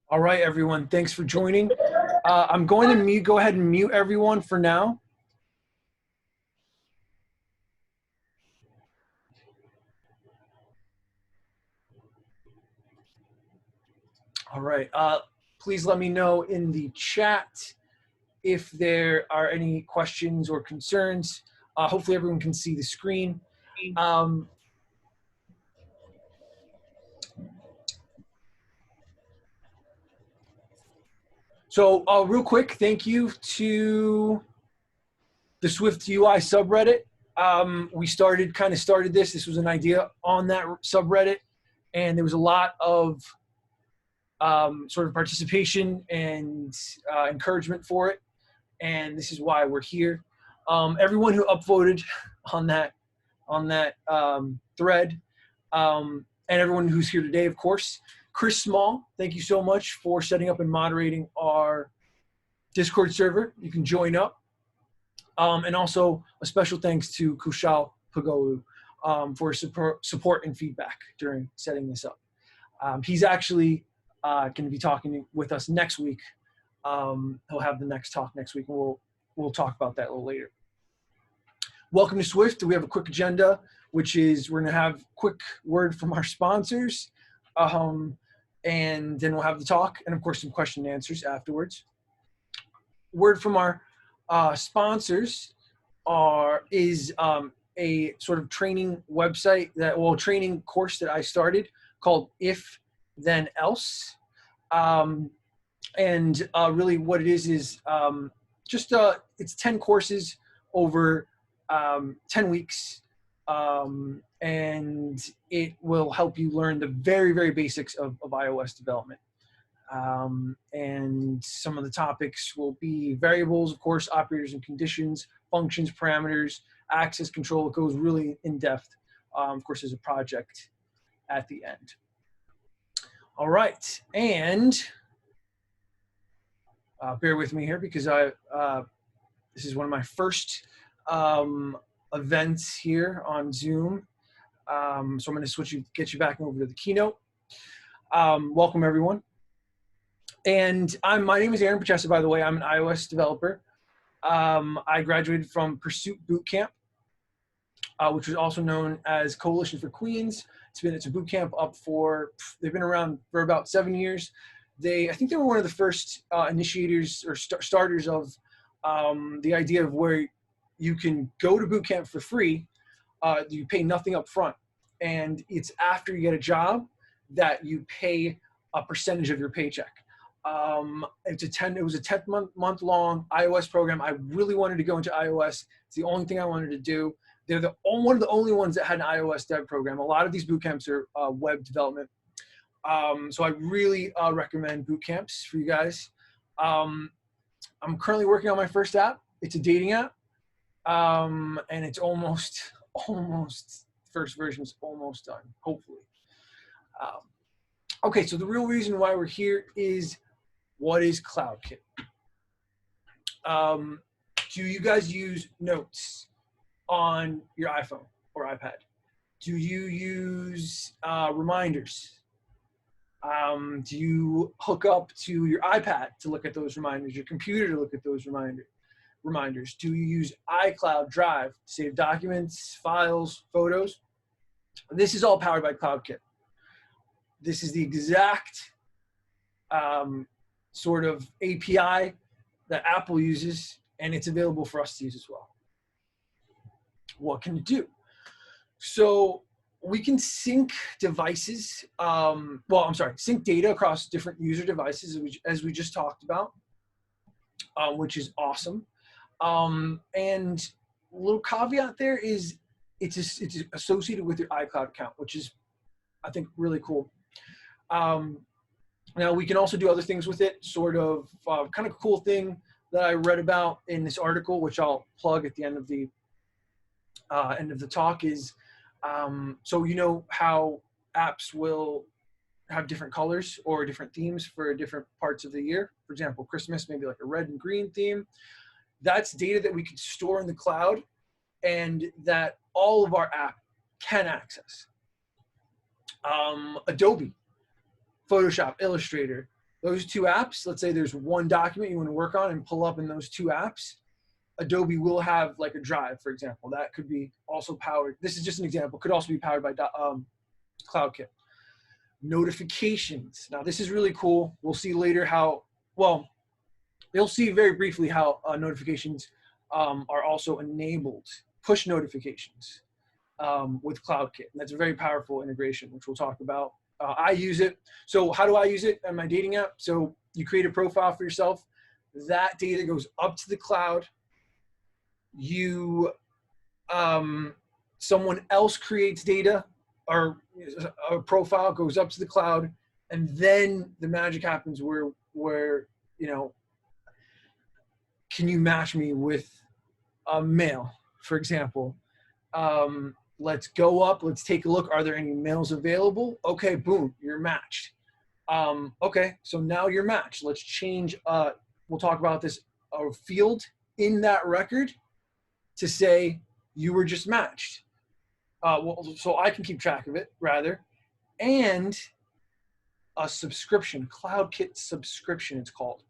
All right, everyone. Thanks for joining. I'm going to go ahead and mute everyone for now. All right. Please let me know in the chat if there are any questions or concerns. Hopefully everyone can see the screen. So real quick, thank you to the Swift UI subreddit. We started this. This was an idea on that subreddit, and there was a lot of sort of participation and encouragement for it. And this is why we're here. Everyone who upvoted on that thread, and everyone who's here today, of course. Chris Small, thank you so much for setting up and moderating our Discord server. You can join up. And also a special thanks to Kushal Pagolu for support and feedback during setting this up. He's actually going to be talking with us next week. He'll have the next talk next week, and we'll talk about that a little later. Welcome to Swift. We have a quick agenda, which is we're going to have a quick word from our sponsors, and then we'll have the talk, and of course some question and answers afterwards. Word from our sponsors is a sort of training website training course that I started called If Then Else. And really what it is it's 10 courses over 10 weeks. And it will help you learn the very, very basics of iOS development. And some of the topics will be variables, of course, operators and conditions, functions, parameters, access control. It goes really in depth. Of course, there's a project at the end. All right, and bear with me here because this is one of my first events here on Zoom. So I'm going to get you back over to the keynote. Welcome, everyone. And my name is Aaron Pachessa, by the way. I'm an iOS developer. I graduated from Pursuit Bootcamp, which was also known as Coalition for Queens. It's a boot camp they've been around for about 7 years. I think they were one of the first initiators or starters of the idea of where you can go to boot camp for free. You pay nothing up front. And it's after you get a job that you pay a percentage of your paycheck. It was a 10-month long iOS program. I really wanted to go into iOS. It's the only thing I wanted to do. They're one of the only ones that had an iOS dev program. A lot of these boot camps are web development. So I really recommend boot camps for you guys. I'm currently working on my first app. It's a dating app. And it's almost, first version's almost done, hopefully. Okay, so the real reason why we're here is, what is CloudKit? Do you guys use Notes on your iPhone or iPad? Do you use reminders? Do you hook up to your iPad to look at those reminders, your computer to look at those reminders? Do you use iCloud Drive to save documents, files, photos? This is all powered by CloudKit. This is the exact sort of API that Apple uses, and it's available for us to use as well. What can it do? So we can sync devices, sync data across different user devices, as we just talked about, which is awesome. And a little caveat there is it's associated with your iCloud account, which is, I think, really cool. Now we can also do other things with it. Sort of kind of cool thing that I read about in this article, which I'll plug at the end of the talk, is so you know how apps will have different colors or different themes for different parts of the year. For example, Christmas, maybe like a red and green theme. That's data that we could store in the cloud and that all of our app can access. Adobe, Photoshop, Illustrator, those two apps, let's say there's one document you want to work on and pull up in those two apps, Adobe will have like a drive, for example. That could be also powered. This is just an example. Could also be powered by CloudKit. Notifications. Now, this is really cool. We'll see later how, well, you'll see very briefly how notifications are also enabled, push notifications with CloudKit. And that's a very powerful integration, which we'll talk about. I use it. So how do I use it on my dating app? So you create a profile for yourself. That data goes up to the cloud. You, someone else creates data, or a profile goes up to the cloud, and then the magic happens where you know, can you match me with a male, for example? Let's go up, let's take a look. Are there any males available? Okay, boom, you're matched. Okay, so now you're matched. Let's change, we'll talk about this, a field in that record to say you were just matched. Well, so I can keep track of it, rather. And a subscription, CloudKit subscription it's called,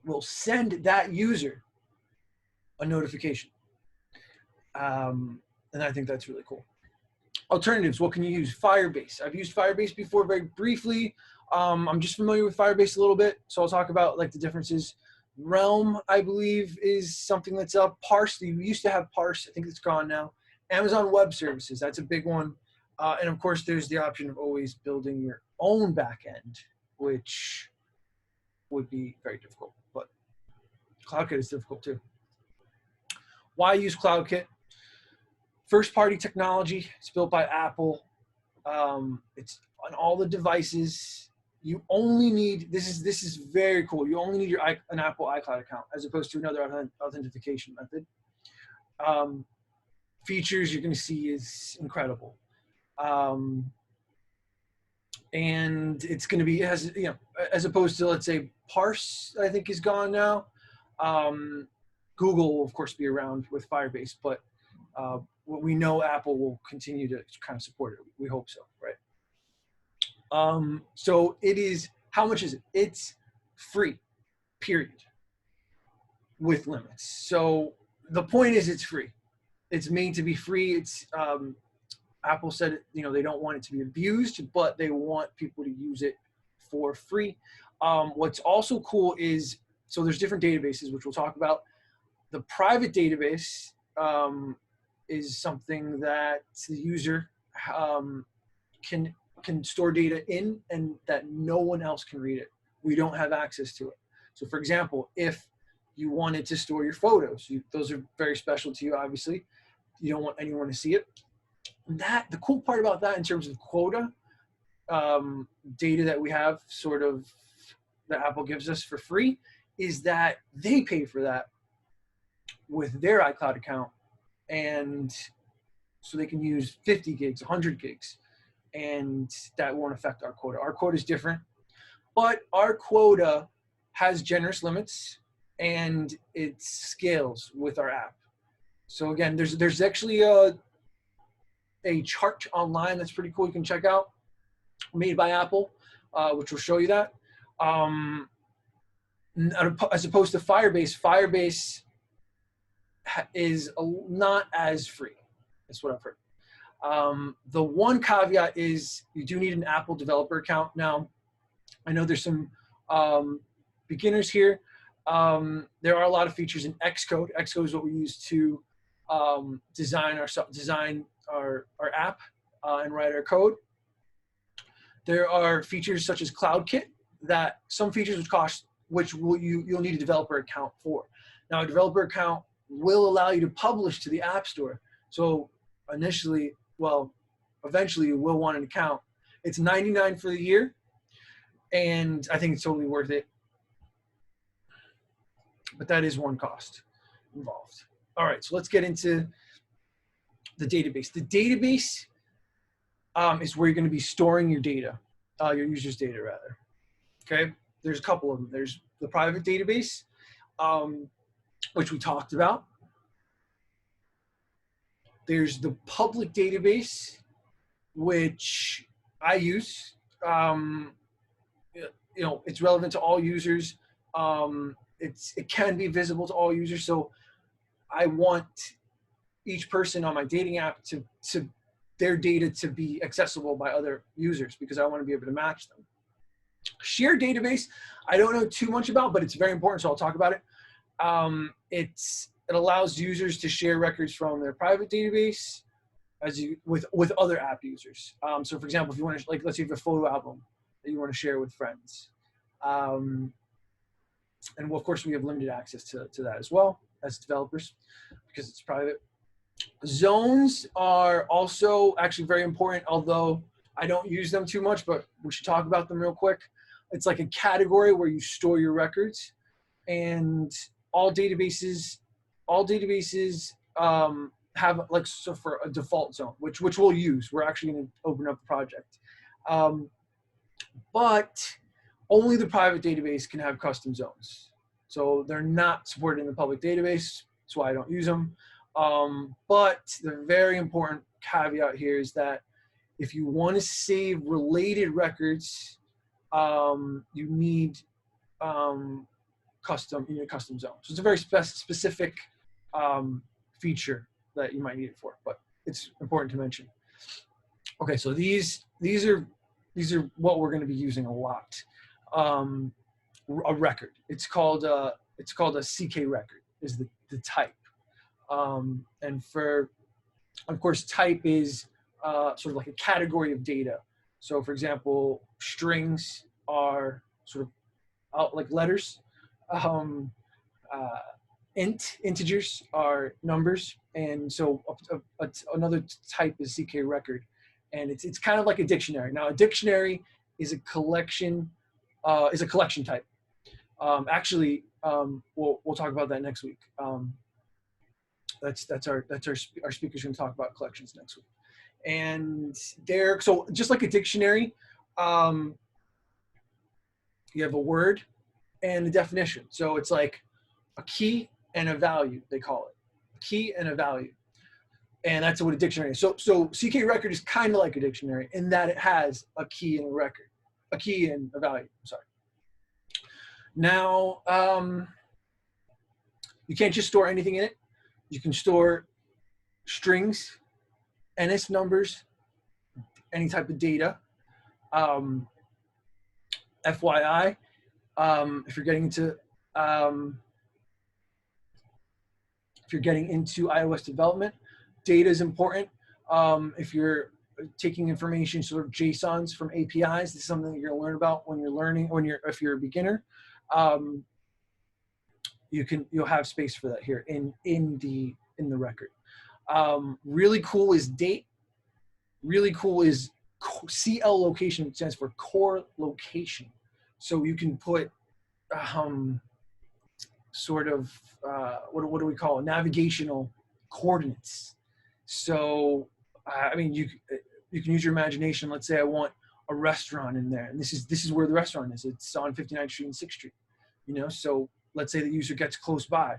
will send that user a notification. And I think that's really cool. Alternatives, what can you use? Firebase. I've used Firebase before very briefly. I'm just familiar with Firebase a little bit, so I'll talk about like the differences. Realm, I believe, is something that's up. Parse, we used to have Parse. I think it's gone now. Amazon Web Services, that's a big one. And of course, there's the option of always building your own backend, which would be very difficult, but CloudKit is difficult too. Why use CloudKit? First-party technology. It's built by Apple. It's on all the devices. You only need, this is very cool. You only need an Apple iCloud account as opposed to another authentication method. Features you're going to see is incredible. And it's going to be, it has, you know, as opposed to, let's say, Parse, I think is gone now. Google will, of course, be around with Firebase, but we know Apple will continue to kind of support it. We hope so, right? So it is, how much is it? It's free, period, with limits. So the point is it's free. It's made to be free. It's, Apple said, you know, they don't want it to be abused, but they want people to use it for free. What's also cool is, so there's different databases, which we'll talk about. The private database is something that the user can store data in and that no one else can read it. We don't have access to it. So for example, if you wanted to store your photos, those are very special to you, obviously. You don't want anyone to see it. The cool part about that in terms of quota, data that we have sort of that Apple gives us for free, is that they pay for that with their iCloud account. And so they can use 50 gigs, 100 gigs, and that won't affect our quota. Our quota is different, but our quota has generous limits and it scales with our app. So again, there's actually a chart online that's pretty cool you can check out, made by Apple, which will show you that. As opposed to Firebase, Firebase is not as free. That's what I've heard. The one caveat is you do need an Apple developer account. Now, I know there's some beginners here. There are a lot of features in Xcode. Xcode is what we use to design our app and write our code. There are features such as CloudKit that some features you'll need a developer account for. Now, a developer account will allow you to publish to the App Store. So eventually you will want an account. It's $99 for the year, and I think it's totally worth it. But that is one cost involved. All right, so let's get into the database. The database is where you're going to be storing your data, your users' data, rather. Okay, there's a couple of them. There's the private database. which we talked about. There's the public database, which I use. It's relevant to all users. It can be visible to all users. So I want each person on my dating app to their data to be accessible by other users, because I want to be able to match them. Shared database, I don't know too much about, but it's very important, so I'll talk about it. It allows users to share records from their private database with other app users. So for example, if you want to, let's say you have a photo album that you want to share with friends. And of course we have limited access to that as well as developers, because it's private. Zones are also actually very important, although I don't use them too much, but we should talk about them real quick. It's like a category where you store your records, and all databases have for a default zone, which we'll use. We're actually going to open up a project. But only the private database can have custom zones. So they're not supported in the public database. That's why I don't use them. But the very important caveat here is that if you want to save related records, you need custom zone. So it's a very specific feature that you might need it for, but it's important to mention. Okay, so these are what we're going to be using a lot. A record. It's called a CK record is the type. And of course, type is sort of like a category of data. So for example, strings are sort of out like letters. Integers are numbers. And so another type is CK record. And it's kind of like a dictionary. Now, a dictionary is a collection type. Actually, we'll talk about that next week. That's our speaker's going to talk about collections next week. And so just like a dictionary, you have a word and a definition. So it's like a key and a value, they call it. A key and a value. And that's what a dictionary is. So CK record is kind of like a dictionary in that it has a key and a record, a key and a value. I'm sorry. Now, you can't just store anything in it. You can store strings, NS numbers, any type of data. FYI, if you're getting into iOS development, data is important. If you're taking information, sort of JSONs from APIs, this is something that you're going to learn about when you're learning. If you're a beginner, you'll have space for that here in the record. Really cool is date. Really cool is CL location, which stands for core location. So you can put sort of what do we call it? Navigational coordinates. So I mean, you can use your imagination. Let's say I want a restaurant in there, and this is where the restaurant is. It's on 59th Street and 6th Street. So let's say the user gets close by.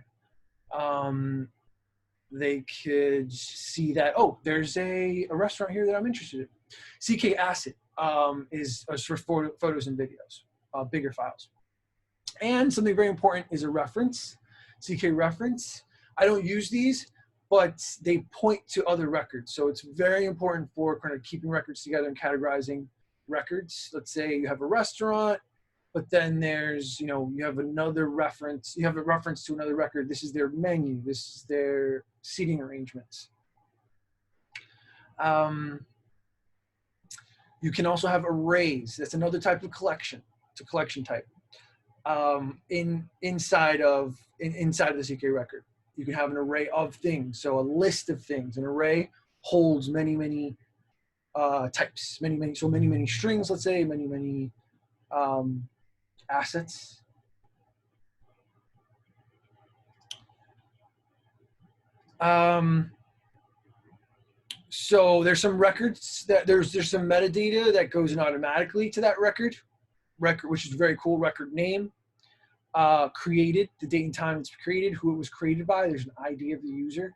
They could see that, oh, there's a restaurant here that I'm interested in. CK Asset is for photos and videos, bigger files. And something very important is a reference, CK reference. I don't use these, but they point to other records. So it's very important for kind of keeping records together and categorizing records. Let's say you have a restaurant, but then there's, you have another reference. You have a reference to another record. This is their menu. This is their seating arrangements. You can also have arrays. That's another type of collection. It's a collection type. Inside of the CK record, you can have an array of things. So a list of things. An array holds many types. Many strings. Let's say many assets. So there's some records that there's some metadata that goes in automatically to that record, which is very cool. Record name, created, the date and time it's created, who it was created by. There's an ID of the user.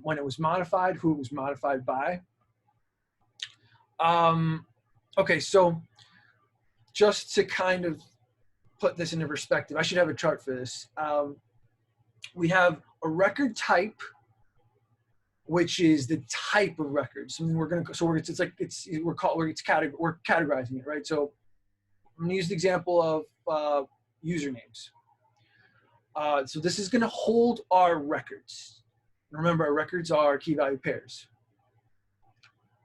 When it was modified, who it was modified by. Okay, so just to kind of put this into perspective, I should have a chart for this. We have a record type, which is the type of record. So we're categorizing it, right? So I'm gonna use the example of usernames. So this is gonna hold our records. Remember, our records are key value pairs.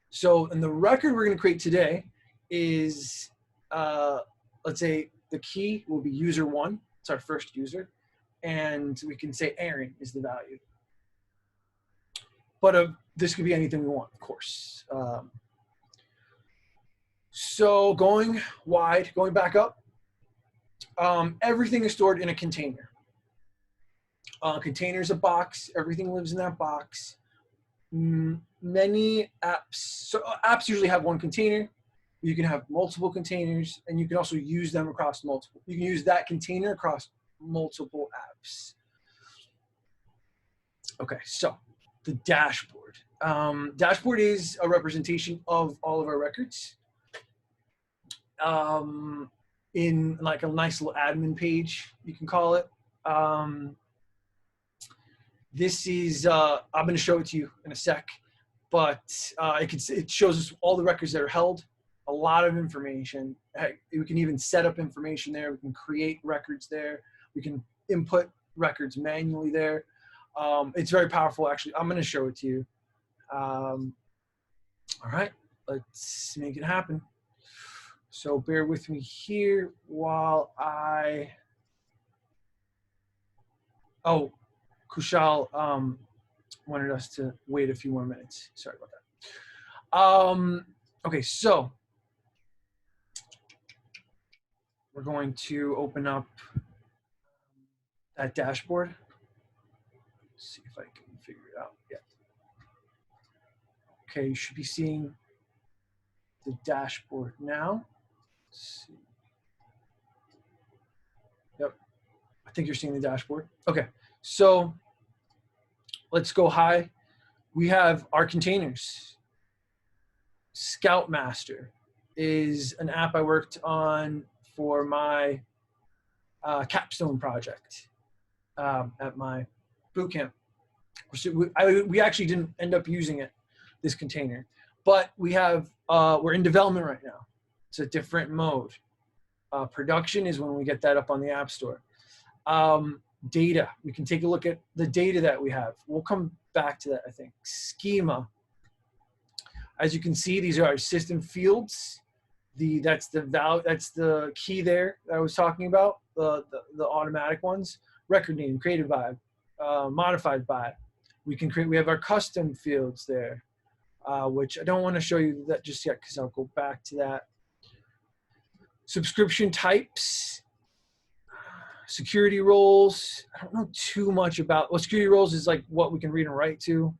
So, and the record we're gonna create today is, let's say the key will be user1, it's our first user, and we can say Aaron is the value. But this could be anything we want, of course. So going back up, everything is stored in a container. Container is a box, everything lives in that box. Many apps, so apps usually have one container. You can have multiple containers, and you can also use them across multiple. You can use that container across multiple apps. Okay, so the dashboard. Dashboard is a representation of all of our records in like a nice little admin page, you can call it. This is, I'm going to show it to you in a sec, but it shows us all the records that are held, a lot of information. We can even set up information there. We can create records there. We can input records manually there. It's very powerful, actually. I'm going to show it to you. All right, let's make it happen. So bear with me here while Kushal wanted us to wait a few more minutes. Sorry about that. Okay, so we're going to open up that dashboard. Let's see if I can figure it out. Yeah. Okay, you should be seeing the dashboard now. Let's see. Yep, I think you're seeing the dashboard. Okay, so let's go high. We have our containers. Scoutmaster is an app I worked on for my capstone project at my boot camp. We actually didn't end up using it, this container, but we have, we're in development right now. It's a different mode. Production is when we get that up on the App Store. Data, we can take a look at the data that we have. We'll come back to that, I think. Schema. As you can see, these are our system fields. That's the key there that I was talking about, the automatic ones. Record name, created by, modified by. We have our custom fields there, which I don't want to show you that just yet because I'll go back to that. Subscription types, security roles. I don't know too much about, well, security roles is like what we can read and write to.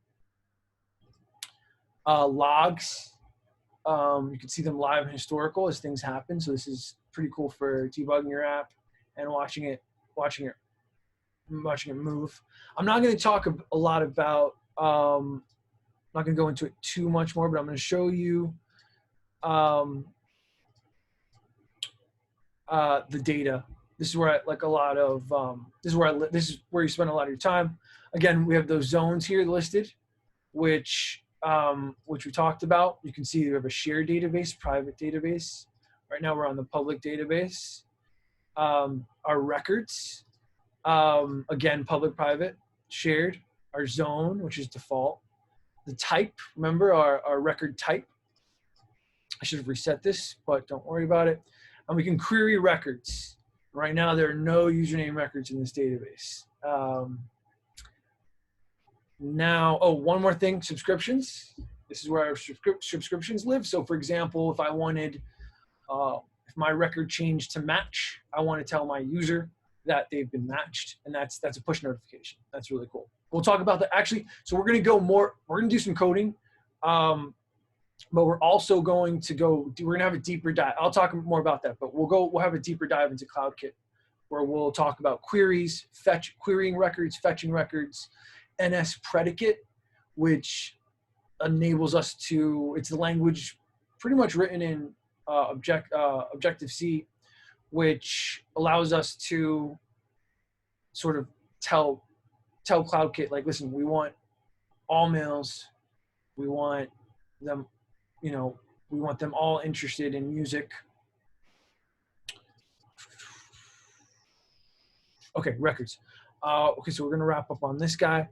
Logs, you can see them live and historical as things happen. So this is pretty cool for debugging your app and watching it move. I'm not going to talk a lot about, I'm not going to go into it too much more, but I'm going to show you the data. This is where I like a lot of, this is where you spend a lot of your time. Again, we have those zones here listed, which we talked about. You can see we have a shared database, private database. Right now we're on the public database. Our records, again, public, private, shared. Our zone, which is default. The type, remember our record type. I should have reset this, but don't worry about it. And we can query records. Right now, there are no username records in this database. Now, one more thing, subscriptions. This is where our subscriptions live. So for example, if I wanted, if my record changed to match, I want to tell my user that they've been matched, and that's a push notification. That's really cool. We'll talk about that actually. So we're going to do some coding, but we're also going to we're going to have a deeper dive. I'll talk more about that, but we'll have a deeper dive into CloudKit where we'll talk about queries, querying records, fetching records, NS predicate, which enables us to, it's the language pretty much written in Objective-C, which allows us to sort of tell CloudKit, like, listen, we want all males, we want them, we want them all interested in music. Okay, records. Okay, so we're gonna wrap up on this guy.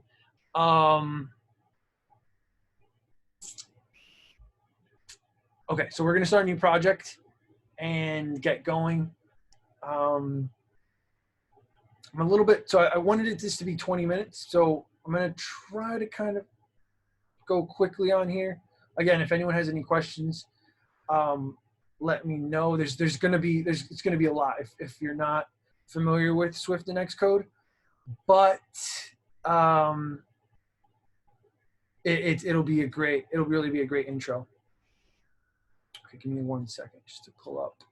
Okay, so we're gonna start a new project and get going. I'm a little bit, so I wanted this to be 20 minutes, so I'm gonna try to kind of go quickly on here. Again, if anyone has any questions, let me know. It's gonna be a lot if you're not familiar with Swift and Xcode, but it'll really be a great intro. Okay, give me 1 second just to pull up.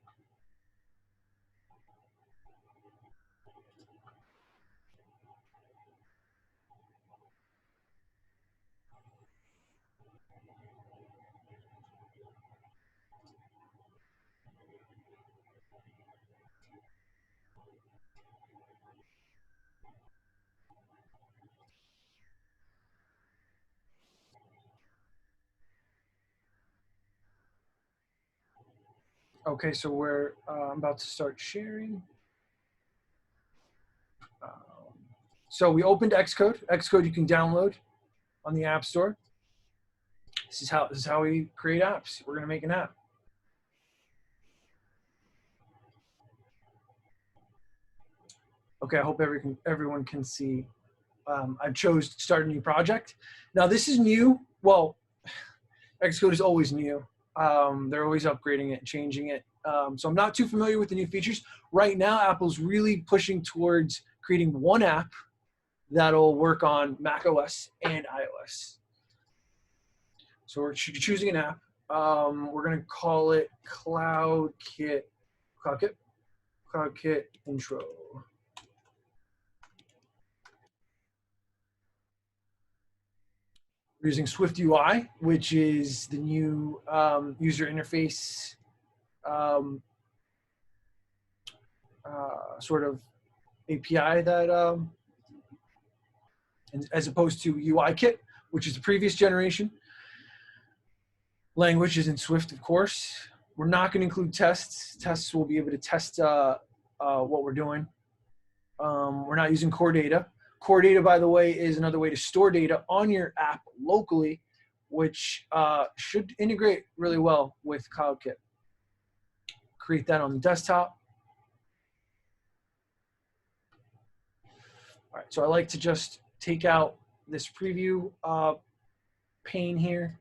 Okay, so I'm about to start sharing. So we opened Xcode. Xcode you can download on the App Store. This is how we create apps. We're gonna make an app. Okay, I hope everyone can see. I chose to start a new project. Now this is new. Well, Xcode is always new. They're always upgrading it and changing it. So I'm not too familiar with the new features. Right now, Apple's really pushing towards creating one app that'll work on Mac OS and iOS. So we're choosing an app. We're gonna call it CloudKit Intro. We're using Swift UI, which is the new user interface sort of API that, as opposed to UIKit, which is the previous generation. Language is in Swift, of course. We're not going to include tests. Tests will be able to test what we're doing. We're not using core data. Core data, by the way, is another way to store data on your app locally, which should integrate really well with CloudKit. Create that on the desktop. All right, so I like to just take out this preview pane here.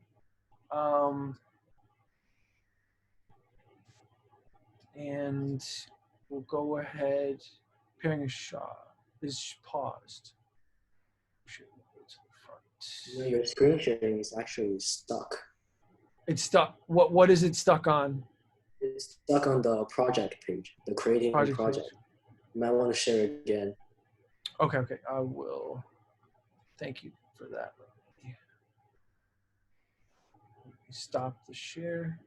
And we'll go ahead. Pairing a shot is paused. Your screen sharing is actually stuck. It's stuck. What is it stuck on? It's stuck on the project page, the creating project. You might want to share it again. Okay, I will. Thank you for that. Stop the share.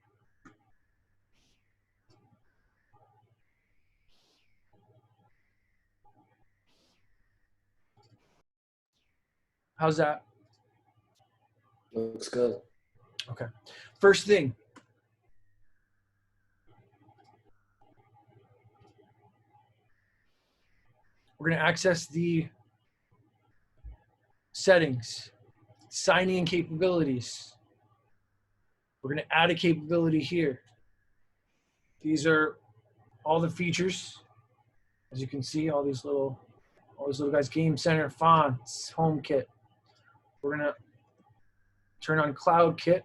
How's that? Looks good. Okay. First thing. We're going to access the settings, signing in capabilities. We're going to add a capability here. These are all the features. As you can see, all these little guys, Game Center, fonts, HomeKit. We're going to turn on CloudKit,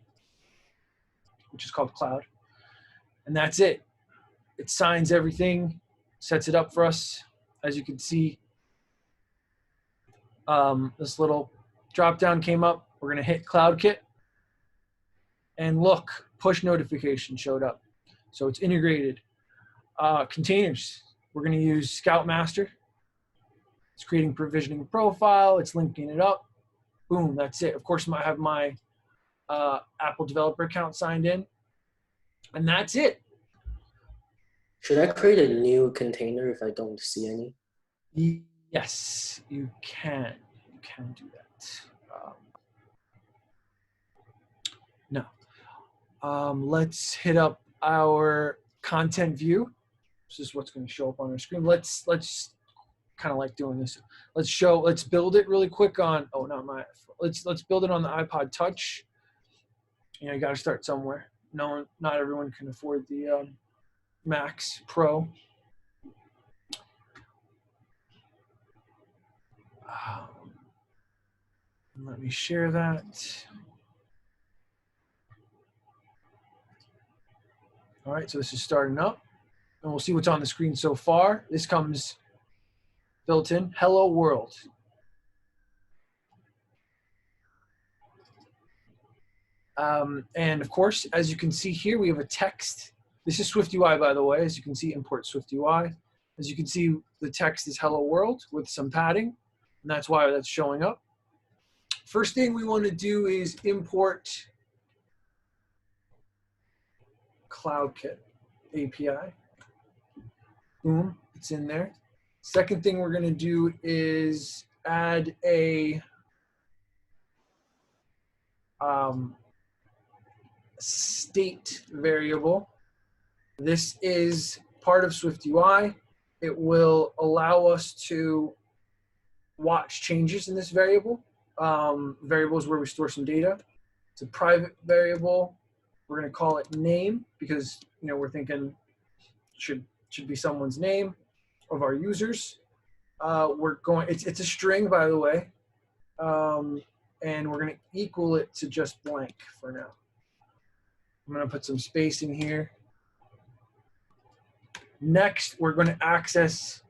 which is called Cloud. And that's it. It signs everything, sets it up for us. As you can see, this little drop down came up. We're going to hit CloudKit. And look, push notification showed up. So it's integrated. Containers. We're going to use Scoutmaster. It's creating provisioning profile. It's linking it up. Boom, that's it. Of course, I have my Apple developer account signed in. And that's it. Should I create a new container if I don't see any? Yes, you can. You can do that. No. Let's hit up our content view. This is what's going to show up on our screen. Let's kind of like doing this. Let's build it really quick on, oh, not my, let's build it on the iPod Touch. You got to start somewhere. Not everyone can afford the Max Pro. Let me share that. All right, so this is starting up, and we'll see what's on the screen so far. This comes built in, hello world. And of course, as you can see here, we have a text. This is SwiftUI, by the way. As you can see, import SwiftUI. As you can see, the text is hello world with some padding, and that's why that's showing up. First thing we want to do is import CloudKit API. Boom, it's in there. Second thing we're going to do is add a state variable. This is part of SwiftUI. It will allow us to watch changes in this variable. Variable is where we store some data. It's a private variable. We're going to call it name because we're thinking should be someone's name of our users. It's a string, by the way, and we're going to equal it to just blank for now. I'm going to put some space in here. Next, we're going to access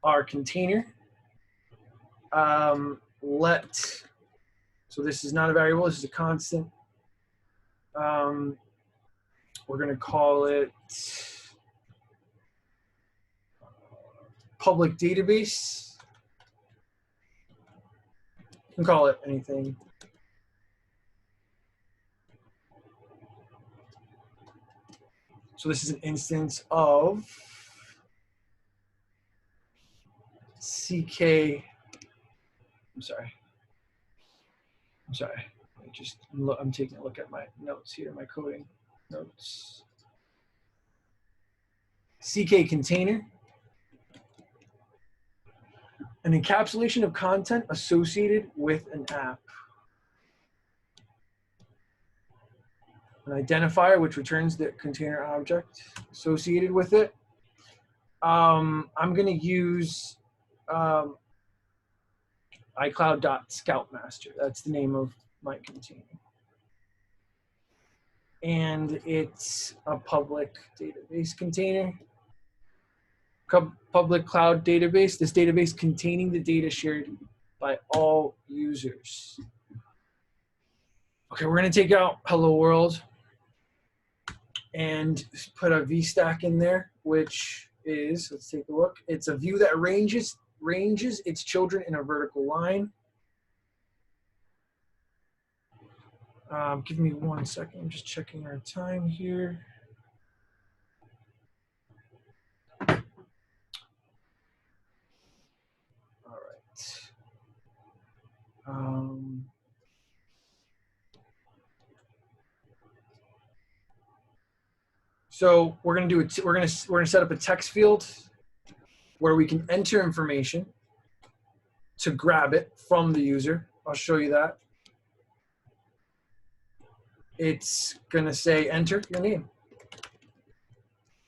our container. So this is not a variable, this is a constant. We're going to call it public database. You can call it anything. So this is an instance of CK. I'm sorry. I'm taking a look at my notes here, my coding notes. CK container. An encapsulation of content associated with an app. An identifier which returns the container object associated with it. I'm going to use iCloud.ScoutMaster. That's the name of my container. And it's a public database container. Public cloud database. This database containing the data shared by all users. Okay, we're going to take out hello world and put a VStack in there, which is, let's take a look. It's a view that ranges its children in a vertical line. Give me 1 second. I'm just checking our time here. All right. So we're gonna do it. We're gonna set up a text field where we can enter information to grab it from the user. I'll show you that. It's gonna say enter your name,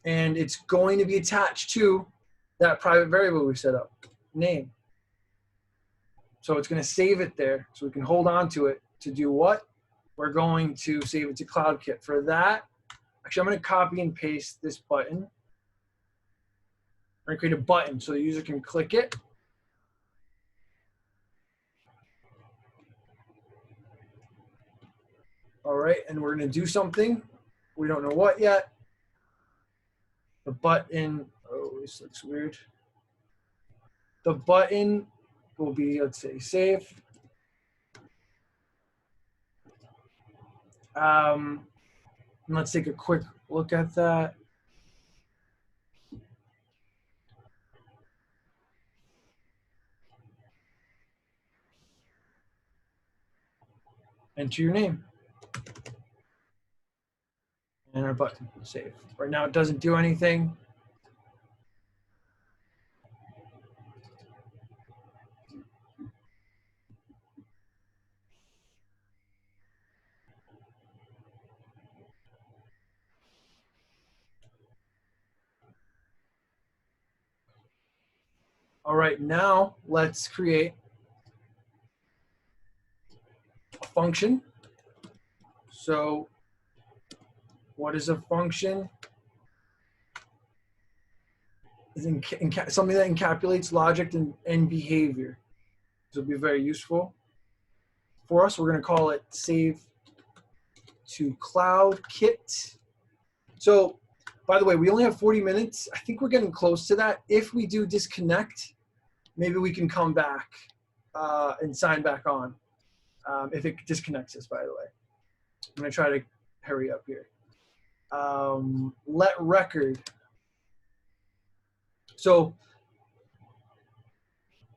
and it's going to be attached to that private variable we set up, name. So it's gonna save it there, so we can hold on to it to do what? We're going to save it to CloudKit. For that, actually, I'm going to copy and paste this button. We're going to create a button so the user can click it. All right, and we're going to do something. We don't know what yet. The button, oh, always looks weird. The button will be, let's say, save. And let's take a quick look at that. Enter your name. And our button, save. Right now it doesn't do anything. All right, now let's create a function. So what is a function? Is something that encapsulates logic and behavior. This will be very useful for us. We're going to call it save to CloudKit. So, by the way, we only have 40 minutes. I think we're getting close to that. If we do disconnect, maybe we can come back and sign back on. If it disconnects us, by the way. I'm going to try to hurry up here. Let record. So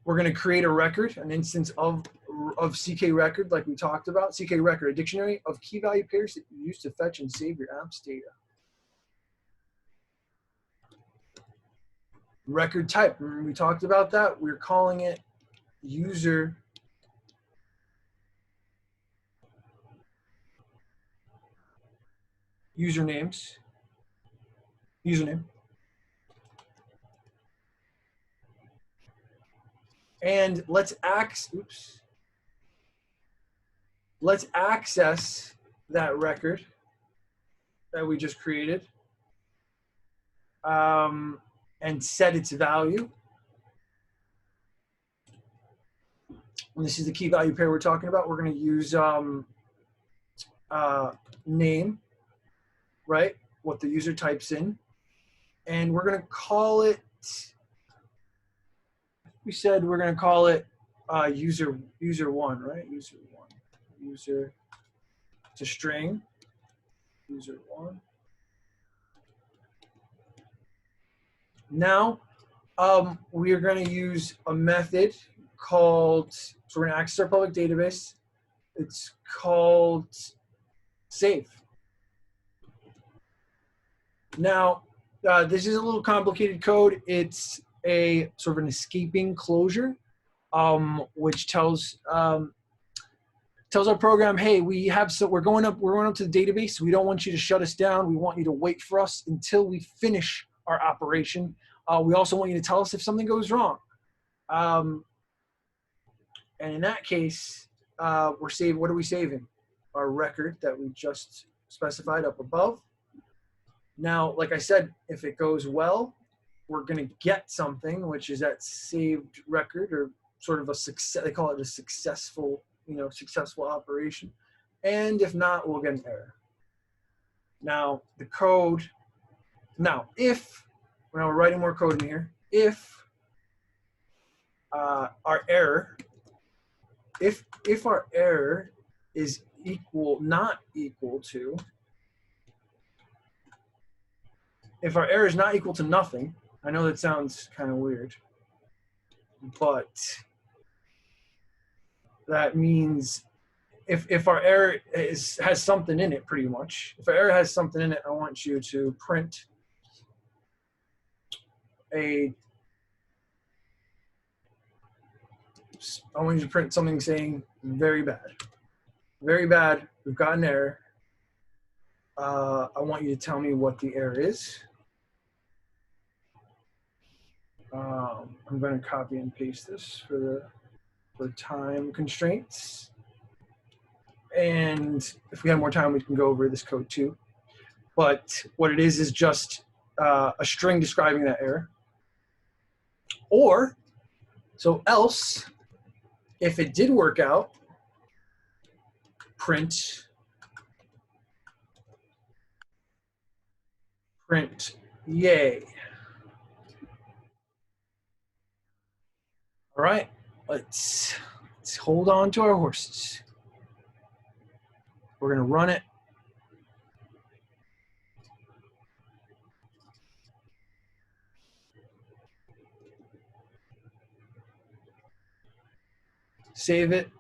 we're going to create a record, an instance of CK record, like we talked about. CK record, a dictionary of key value pairs that you use to fetch and save your app's data. Record type, remember we talked about that? We're calling it user username. And let's access that record that we just created and set its value. And this is the key value pair we're talking about. We're going to use name, right? What the user types in. And we're going to call it, we said we're going to call it user one, right? User one. User, it's a string, user one. Now, we are going to use a method called, so we're going to access our public database. It's called save. Now, this is a little complicated code. It's a sort of an escaping closure, which tells our program, hey, we're going up to the database. We don't want you to shut us down. We want you to wait for us until we finish our operation. We also want you to tell us if something goes wrong. And in that case, we're saving. What are we saving? Our record that we just specified up above. Now, like I said, if it goes well, we're going to get something, which is that saved record, or sort of a success. They call it a successful operation. And if not, we'll get an error. Now, the code. Now, we're writing more code in here. If our error is not equal to nothing, I know that sounds kind of weird, but that means if our error has something in it, pretty much. If our error has something in it, I want you to print something saying very bad. Very bad, we've got an error. I want you to tell me what the error is. I'm going to copy and paste this for time constraints. And if we have more time, we can go over this code too. But what it is just a string describing that error. Or, so else, if it did work out, print yay. All right, let's hold on to our horses. We're gonna run it. Save it.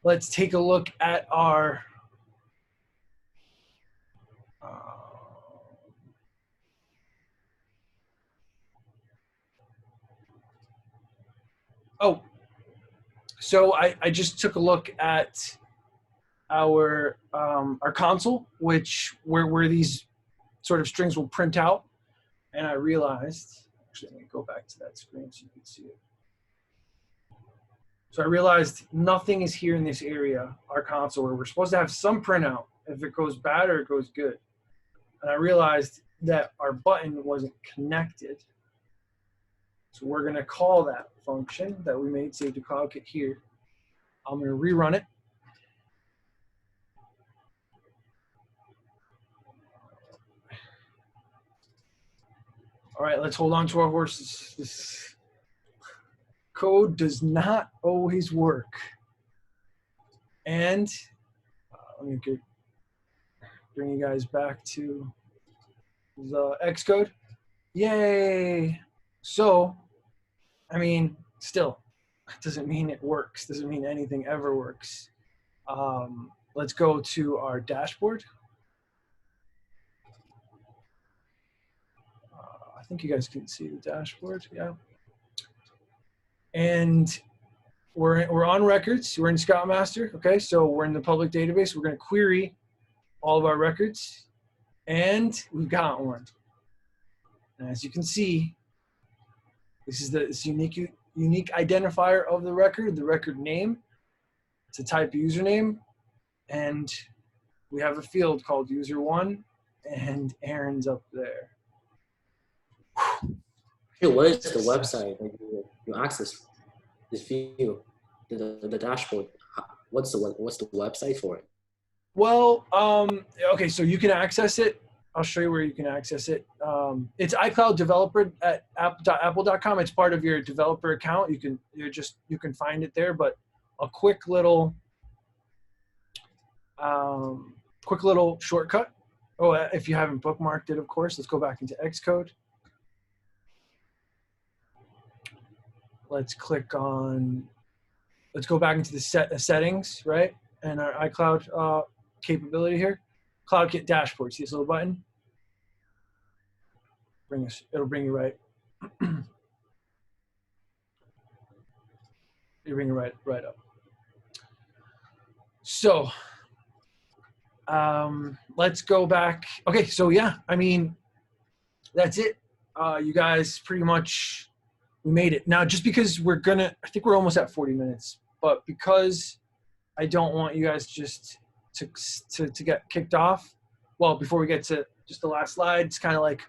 Let's take a look at our oh, so I just took a look at our console, where these sort of strings will print out, and I realized, actually, let me go back to that screen so you can see it. So I realized nothing is here in this area, our console, where we're supposed to have some printout if it goes bad or it goes good. And I realized that our button wasn't connected. So we're going to call that function that we made, save to CloudKit here. I'm going to rerun it. All right, let's hold on to our horses. This code does not always work. And let me bring you guys back to the Xcode. Yay! So, I mean, still, it doesn't mean it works. Doesn't mean anything ever works. Let's go to our dashboard. I think you guys can see the dashboard, yeah. And we're on records. We're in Scoutmaster, okay? So we're in the public database. We're going to query all of our records, and we've got one. And as you can see, this is this unique identifier of the record name. It's a type username, and we have a field called user1, and Aaron's up there. Hey, what is the website that you access this view, the dashboard? What's the website for it? Well, okay, so you can access it. I'll show you where you can access it. It's iCloud developer at apple.com. It's part of your developer account. You can find it there. But a quick little shortcut. Oh, if you haven't bookmarked it, of course. Let's go back into Xcode. Let's go back into the settings, right? And our iCloud capability here. CloudKit dashboard. See this little button? It'll bring you right. It'll bring you right up. So let's go back. Okay, so yeah, I mean, that's it. You guys pretty much, we made it. Now, just because I think we're almost at 40 minutes, but because I don't want you guys just to get kicked off, well, before we get to just the last slide, it's kind of like,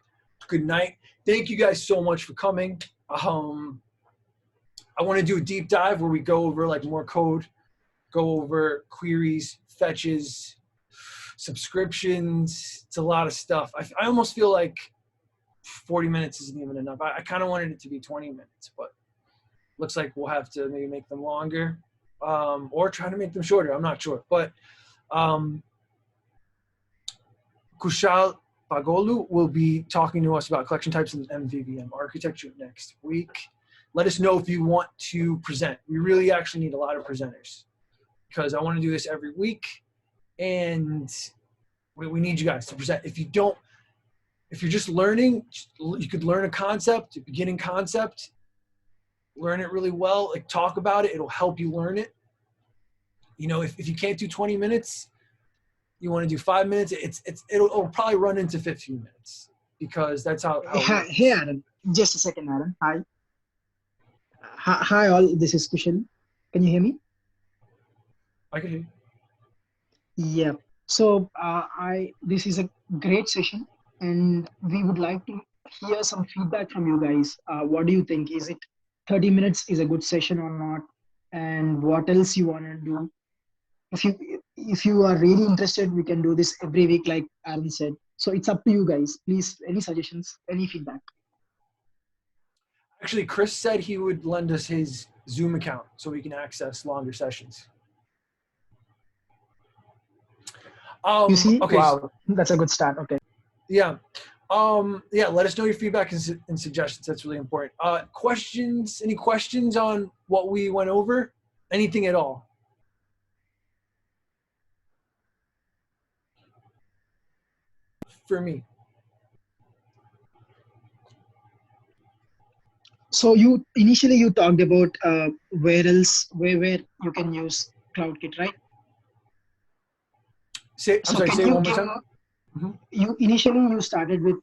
good night. Thank you guys so much for coming. I want to do a deep dive where we go over like more code, go over queries, fetches, subscriptions. It's a lot of stuff. I almost feel like 40 minutes isn't even enough. I kind of wanted it to be 20 minutes, but looks like we'll have to maybe make them longer, or try to make them shorter. I'm not sure, but Kushal Pagolu will be talking to us about collection types and MVVM architecture next week. Let us know if you want to present. We really actually need a lot of presenters because I want to do this every week, and we need you guys to present. If you're just learning, you could learn a concept, a beginning concept, learn it really well, like talk about it. It'll help you learn it. You know, if you can't do 20 minutes, you want to do 5 minutes, it'll probably run into 15 minutes because that's how Hey, Aaron, just a second, Aaron. Hi. Hi, all. This is Kushal. Can you hear me? I can hear you. Yeah. So this is a great session, and we would like to hear some feedback from you guys. What do you think? Is it 30 minutes is a good session or not? And what else you want to do? If you are really interested, we can do this every week, like Aaron said. So it's up to you guys. Please, any suggestions, any feedback? actually, Chris said he would lend us his Zoom account so we can access longer sessions. You see, Okay. wow, that's a good start. Okay. Yeah. Yeah, let us know your feedback and suggestions. That's really important. Questions, any questions on what we went over? Anything at all? For me. So you initially you talked about where else where you can use CloudKit, right? I'm So sorry, can say it you one more give time. Mhm. you initially you started with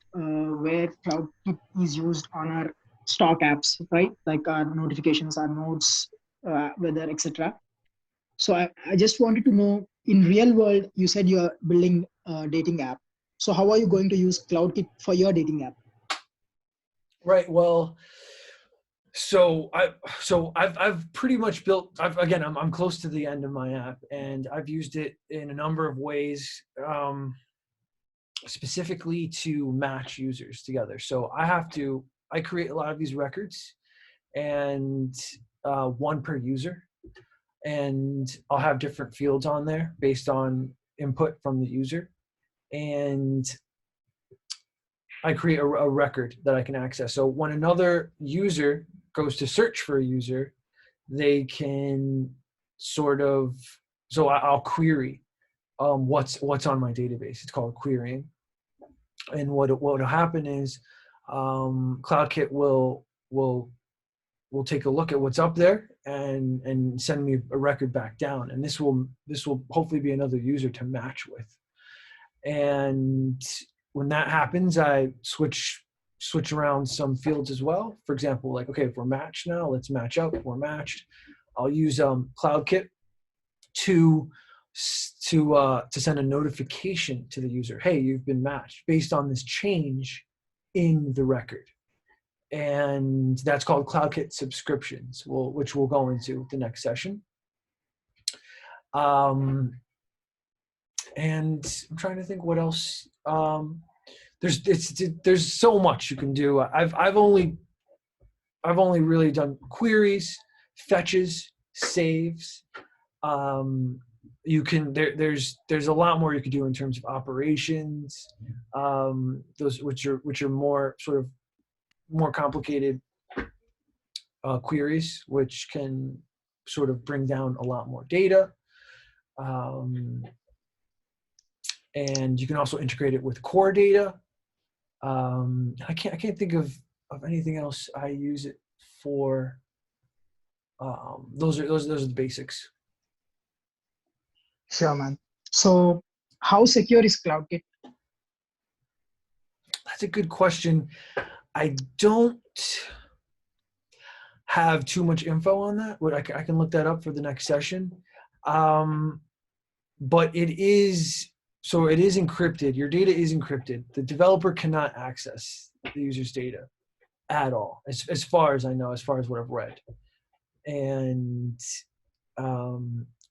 where CloudKit is used on our stock apps, right? Like our notifications, our notes, weather, etc. So I just wanted to know, in real world, you said you're building a dating app. So how are you going to use CloudKit for your dating app? Right. Well, I've pretty much built. I'm close to the end of my app, and I've used it in a number of ways, specifically to match users together. So I create a lot of these records, and one per user, and I'll have different fields on there based on input from the user, and I create a record that I can access. So when another user goes to search for a user, they can sort of, so I'll query what's on my database. It's called querying. And what will happen is CloudKit will take a look at what's up there and send me a record back down. And this will hopefully be another user to match with. And when that happens, I switch around some fields as well. For example, like, okay, if we're matched now, let's match up. If we're matched, I'll use CloudKit to send a notification to the user. Hey, you've been matched based on this change in the record. And that's called CloudKit subscriptions, which we'll go into the next session. And I'm trying to think what else. There's so much you can do. I've only really done queries, fetches, saves. You can there's a lot more you could do in terms of operations. Those which are more sort of more complicated queries, which can sort of bring down a lot more data. And you can also integrate it with core data. I can't think of anything else I use it for. Those are the basics. Sure, man. So how secure is CloudKit? That's a good question. I don't have too much info on that. I can look that up for the next session. But it is encrypted. Your data is encrypted. The developer cannot access the user's data at all, as far as I know, as far as what I've read. And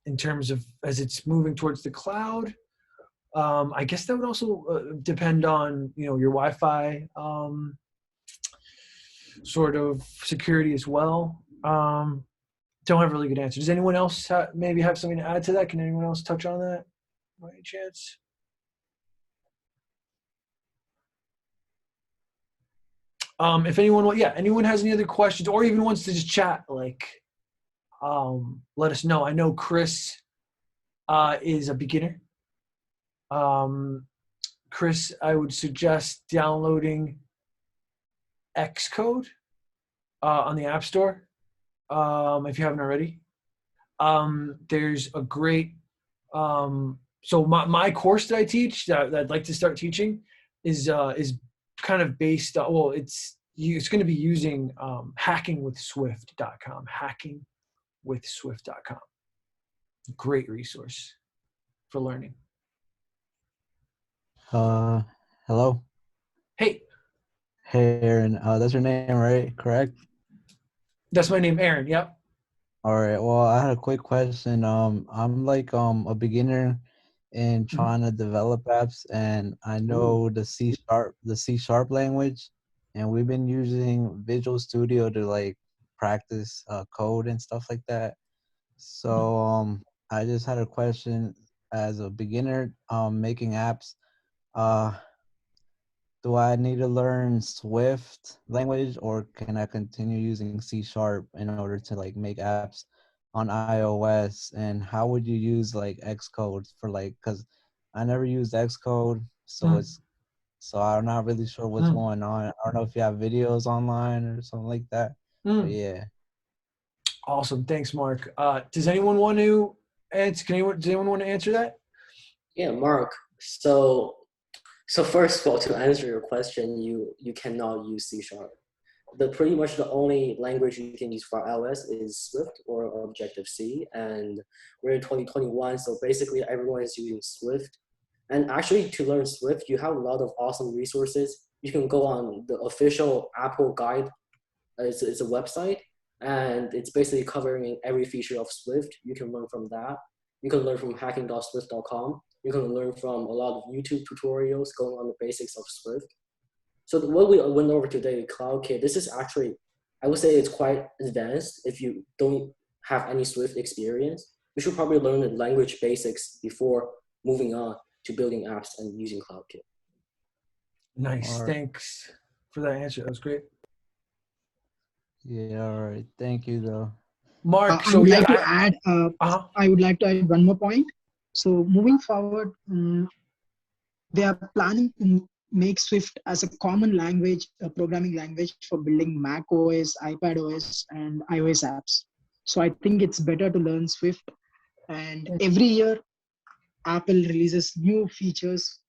in terms of as it's moving towards the cloud, I guess that would also depend on your Wi-Fi sort of security as well. Don't have a really good answer. Does anyone else maybe have something to add to that? Can anyone else touch on that by any chance? If anyone has any other questions or even wants to just chat, like, let us know. I know Chris is a beginner. Chris, I would suggest downloading Xcode on the App Store if you haven't already. There's a great so my course that I teach that I'd like to start teaching is kind of based on, well, it's going to be using hackingwithswift.com. Hackingwithswift.com. Great resource for learning. Hello. Hey. Hey, Aaron. That's your name, right? Correct? That's my name, Aaron. Yep. All right. Well, I had a quick question. I'm like a beginner in trying to develop apps, and I know the C# language. and we've been using Visual Studio to like practice code and stuff like that. So I just had a question as a beginner making apps. Uh, do I need to learn Swift language, or can I continue using C Sharp in order to like make apps on iOS? And how would you use like Xcode for like, because I never used Xcode, so Mm, so I'm not really sure what's mm, going on. I don't know if you have videos online or something like that. But mm. yeah. Awesome. Thanks, Mark. Does anyone want to answer? Does anyone want to answer that? Yeah, Mark. So first of all, to answer your question, you cannot use C Sharp. The pretty much the only language you can use for iOS is Swift or Objective C, and we're in 2021, so basically everyone is using Swift. And actually, to learn Swift, you have a lot of awesome resources. You can go on the official Apple guide. It's a website, and it's basically covering every feature of Swift. You can learn from that. You can learn from hacking.swift.com. You can learn from a lot of YouTube tutorials going on the basics of Swift. So what we went over today, CloudKit, this is actually, I would say it's quite advanced. If you don't have any Swift experience, you should probably learn the language basics before moving on to building apps and using CloudKit. Nice. All right. Thanks for that answer. That was great. Yeah. All right. Thank you, though. Mark, I so would yeah, like to add. uh-huh. I would like to add one more point. So moving forward, they are planning to make Swift as a common language, a programming language for building Mac OS, iPad OS, and iOS apps. So I think it's better to learn Swift. And every year, Apple releases new features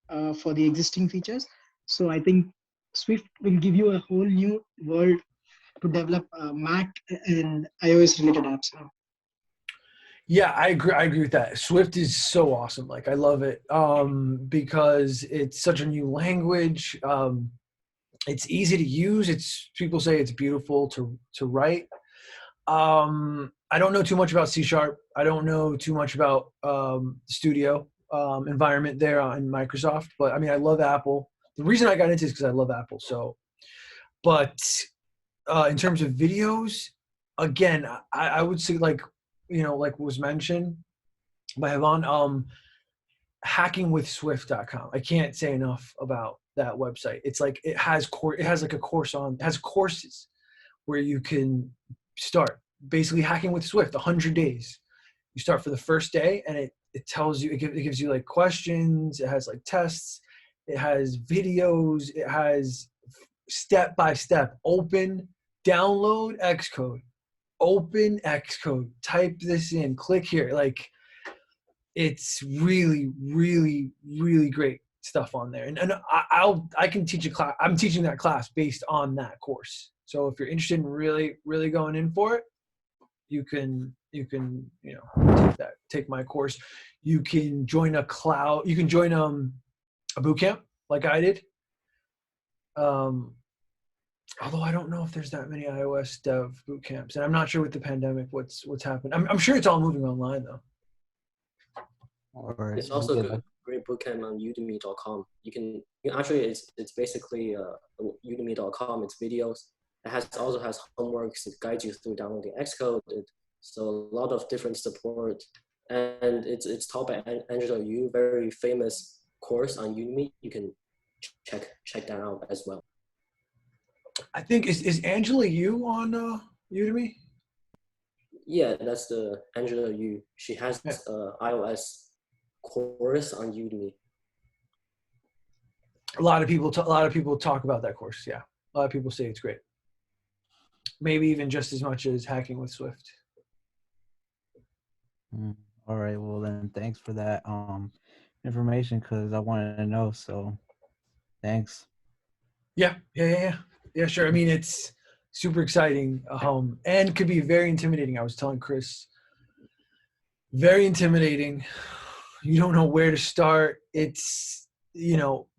for the existing features. So I think Swift will give you a whole new world to develop Mac and iOS related apps now. Yeah, I agree. I agree with that. Swift is so awesome. Like I love it because it's such a new language. It's easy to use. It's people say it's beautiful to write. I don't know too much about C Sharp. I don't know too much about Studio environment there on Microsoft. But I mean, I love Apple. The reason I got into it is because I love Apple. So, but in terms of videos, again, I would say like like was mentioned by Yvonne, hackingwithswift.com. I can't say enough about that website. It's like it has like a course on it has courses where you can start basically hacking with Swift 100 days. You start for the first day and it tells you, it gives you like questions, it has like tests, it has videos, it has step by step, download Xcode, open Xcode, type this in, click here. Like it's really, really, really great stuff on there. And I can teach a class. I'm teaching that class based on that course. So if you're interested in really, really going in for it, you can take my course. You can join you can join a boot camp like I did. Although I don't know if there's that many iOS dev boot camps, and I'm not sure with the pandemic what's happened. I'm sure it's all moving online though. All right. It's also Yeah. a great bootcamp on udemy.com. You can actually, it's basically udemy.com, it's videos. It also has homeworks, it guides you through downloading Xcode. So a lot of different support. And it's taught by Angela Yu, very famous course on Udemy. You can check that out as well. I think is Angela Yu on Udemy? Yeah, that's the Angela Yu. She has Yeah. iOS course on Udemy. A lot of people talk about that course. Yeah, a lot of people say it's great. Maybe even just as much as hacking with Swift. All right. Well, then thanks for that information, because I wanted to know. So thanks. Yeah, sure. I mean, it's super exciting and could be very intimidating. I was telling Chris, very intimidating. You don't know where to start. It's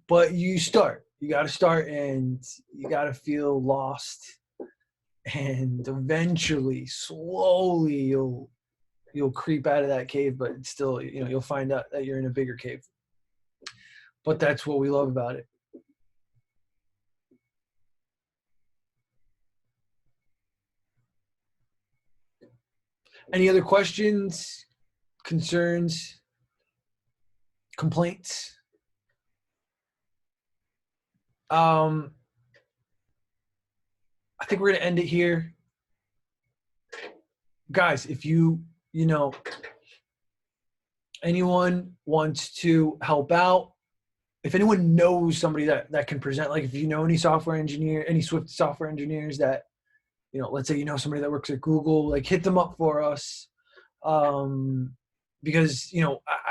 but you start. You got to start, and you got to feel lost, and eventually, slowly, you'll creep out of that cave, but it's still, you'll find out that you're in a bigger cave. But that's what we love about it. Any other questions, concerns, complaints? I think we're gonna end it here. Guys, if anyone wants to help out, if anyone knows somebody that can present, like if you know any software engineer, any Swift software engineers that, let's say somebody that works at Google, like hit them up for us. Because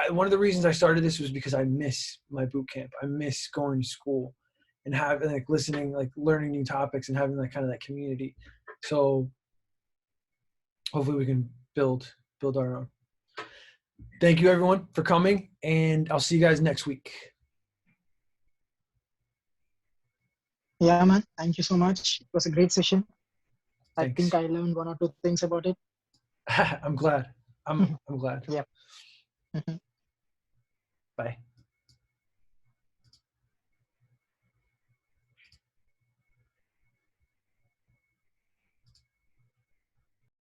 one of the reasons I started this was because I miss my boot camp. I miss going to school and having like listening, like learning new topics and having that kind of that community. So hopefully we can build our own. Thank you everyone for coming, and I'll see you guys next week. Yeah, man. Thank you so much. It was a great session. Thanks. I think I learned 1 or 2 things about it. I'm glad. I'm glad. Yep. Bye.